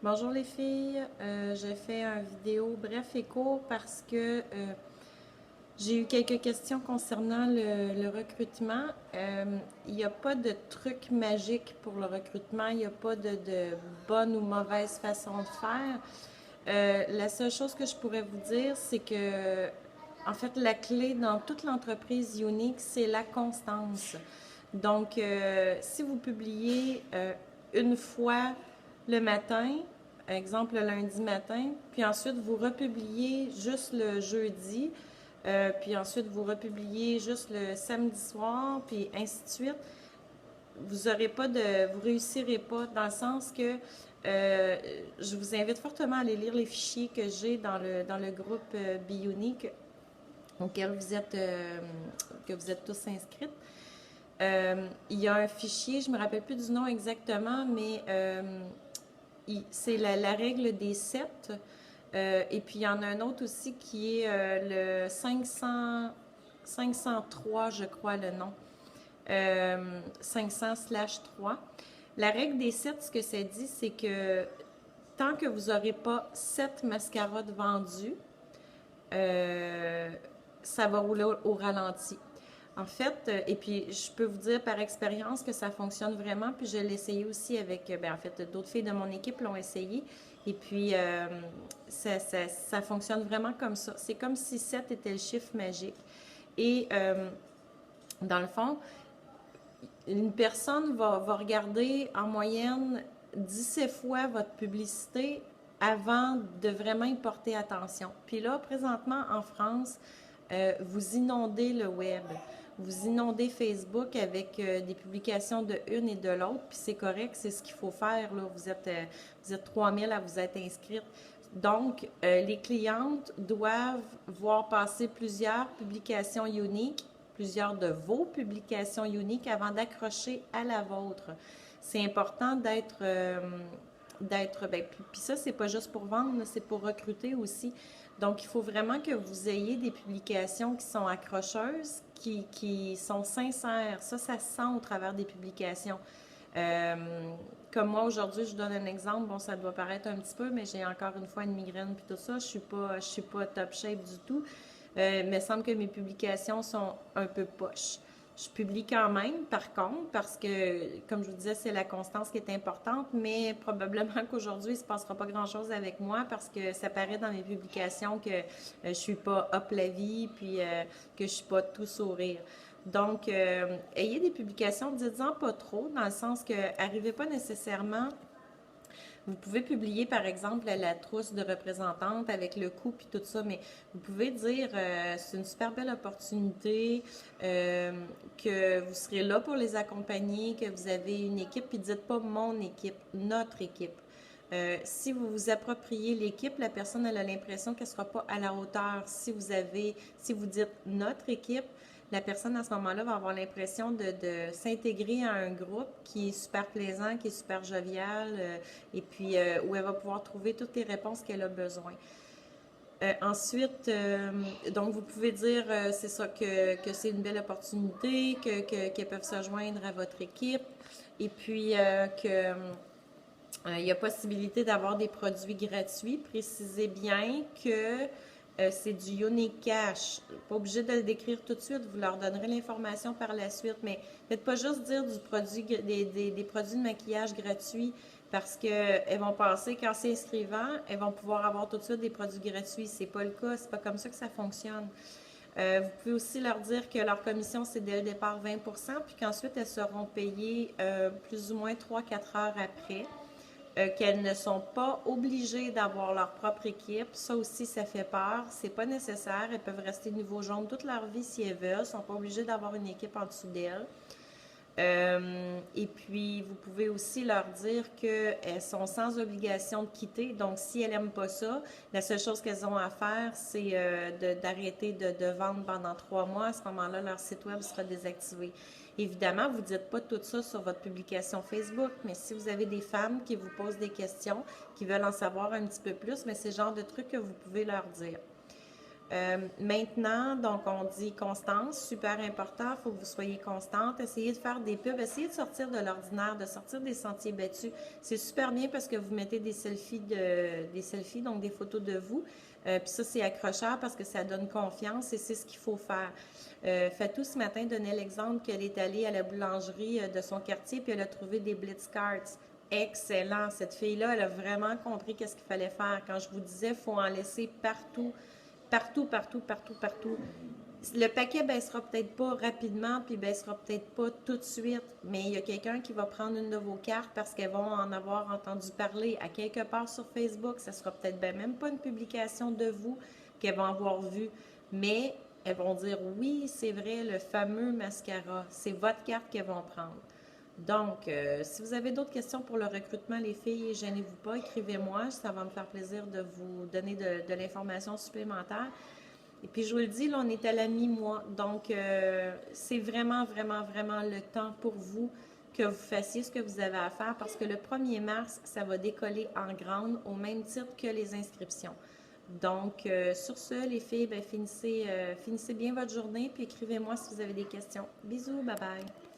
Bonjour les filles, je fais un vidéo bref et court parce que j'ai eu quelques questions concernant le recrutement. Il n'y a pas de truc magique pour le recrutement, il n'y a pas de bonne ou mauvaise façon de faire. La seule chose que je pourrais vous dire, c'est que en fait, la clé dans toute l'entreprise Unique, c'est la constance. Donc, si vous publiez une fois le matin, exemple le lundi matin, puis ensuite vous republiez juste le jeudi, puis ensuite vous republiez juste le samedi soir, puis ainsi de suite, vous réussirez pas dans le sens que je vous invite fortement à aller lire les fichiers que j'ai dans le groupe Bionique auquel que vous êtes tous inscrites. Il y a un fichier, je ne me rappelle plus du nom exactement, mais c'est la règle des 7. Et puis il y en a un autre aussi qui est le 503, je crois, le nom. 500/3. La règle des 7, ce que ça dit, c'est que tant que vous n'aurez pas 7 mascaras vendus, euh, ça va rouler au ralenti. En fait, et puis je peux vous dire par expérience que ça fonctionne vraiment, puis je l'ai essayé aussi avec, en fait, d'autres filles de mon équipe l'ont essayé, et puis ça fonctionne vraiment comme ça. C'est comme si 7 était le chiffre magique. Et dans le fond, une personne va regarder en moyenne 17 fois votre publicité avant de vraiment y porter attention. Puis là, présentement, en France, vous inondez le web. Vous inondez Facebook avec des publications de une et de l'autre, puis c'est correct, c'est ce qu'il faut faire. Là. Vous êtes 3000 à vous être inscrites. Donc, les clientes doivent voir passer plusieurs publications uniques, plusieurs de vos publications uniques avant d'accrocher à la vôtre. C'est important ben, puis ça, c'est pas juste pour vendre, c'est pour recruter aussi. Donc, il faut vraiment que vous ayez des publications qui sont accrocheuses, qui sont sincères. Ça se sent au travers des publications. Euh, Comme moi aujourd'hui, je vous donne un exemple. Bon, ça doit paraître un petit peu, mais j'ai encore une fois une migraine puis tout ça. Je suis pas top shape du tout. Mais il semble que mes publications sont un peu poches. Je publie quand même, par contre, parce que, comme je vous disais, c'est la constance qui est importante, mais probablement qu'aujourd'hui, il ne se passera pas grand-chose avec moi parce que ça paraît dans mes publications que je suis pas up la vie, puis que je suis pas tout sourire. Donc, ayez des publications, dites-en pas trop, dans le sens que arrivez pas nécessairement. Vous pouvez publier, par exemple, la trousse de représentante avec le coût puis tout ça, mais vous pouvez dire c'est une super belle opportunité, que vous serez là pour les accompagner, que vous avez une équipe, puis dites pas mon équipe, notre équipe. Si vous vous appropriez l'équipe, la personne elle a l'impression qu'elle ne sera pas à la hauteur. Si vous dites notre équipe, la personne à ce moment-là va avoir l'impression de s'intégrer à un groupe qui est super plaisant, qui est super jovial, et puis où elle va pouvoir trouver toutes les réponses qu'elle a besoin. Ensuite, donc vous pouvez dire, c'est ça, que c'est une belle opportunité, qu'elles peuvent se joindre à votre équipe, et puis que il y a possibilité d'avoir des produits gratuits. Précisez bien que c'est du Unique Cash. Pas obligé de le décrire tout de suite, vous leur donnerez l'information par la suite, mais faites pas juste dire des produits de maquillage gratuits parce qu'elles vont penser qu'en s'inscrivant, elles vont pouvoir avoir tout de suite des produits gratuits. C'est pas le cas, c'est pas comme ça que ça fonctionne. Vous pouvez aussi leur dire que leur commission, c'est dès le départ 20%, puis qu'ensuite, elles seront payées plus ou moins 3-4 heures après. Qu'elles ne sont pas obligées d'avoir leur propre équipe. Ça aussi, ça fait peur. C'est pas nécessaire. Elles peuvent rester niveau jaune toute leur vie si elles veulent. Elles sont pas obligées d'avoir une équipe en dessous d'elles. Et puis, vous pouvez aussi leur dire qu'elles sont sans obligation de quitter. Donc, si elles n'aiment pas ça, la seule chose qu'elles ont à faire, c'est d'arrêter de vendre pendant 3 mois. À ce moment-là, leur site web sera désactivé. Évidemment, vous ne dites pas tout ça sur votre publication Facebook, mais si vous avez des femmes qui vous posent des questions, qui veulent en savoir un petit peu plus, mais c'est le genre de trucs que vous pouvez leur dire. Maintenant, donc on dit constance, super important, il faut que vous soyez constante. Essayez de faire des pubs, essayez de sortir de l'ordinaire, de sortir des sentiers battus. C'est super bien parce que vous mettez des selfies, donc des photos de vous. Puis ça, c'est accrocheur parce que ça donne confiance et c'est ce qu'il faut faire. Fatou, ce matin, donnait l'exemple qu'elle est allée à la boulangerie de son quartier puis elle a trouvé des Blitz Cards. Excellent. Cette fille-là, elle a vraiment compris qu'est-ce qu'il fallait faire. Quand je vous disais, il faut en laisser partout. Partout, partout, partout, partout. Le paquet baissera peut-être pas rapidement, puis baissera peut-être pas tout de suite, mais il y a quelqu'un qui va prendre une de vos cartes parce qu'elles vont en avoir entendu parler à quelque part sur Facebook. Ça sera peut-être ben même pas une publication de vous qu'elles vont avoir vue, mais elles vont dire oui, c'est vrai, le fameux mascara. C'est votre carte qu'elles vont prendre. Donc, si vous avez d'autres questions pour le recrutement, les filles, gênez-vous pas, écrivez-moi. Ça va me faire plaisir de vous donner de l'information supplémentaire. Et puis, je vous le dis, là, on est à la mi-mois. Donc, c'est vraiment, vraiment, vraiment le temps pour vous que vous fassiez ce que vous avez à faire parce que le 1er mars, ça va décoller en grande au même titre que les inscriptions. Donc, sur ce, les filles, ben, finissez bien votre journée puis écrivez-moi si vous avez des questions. Bisous, bye bye!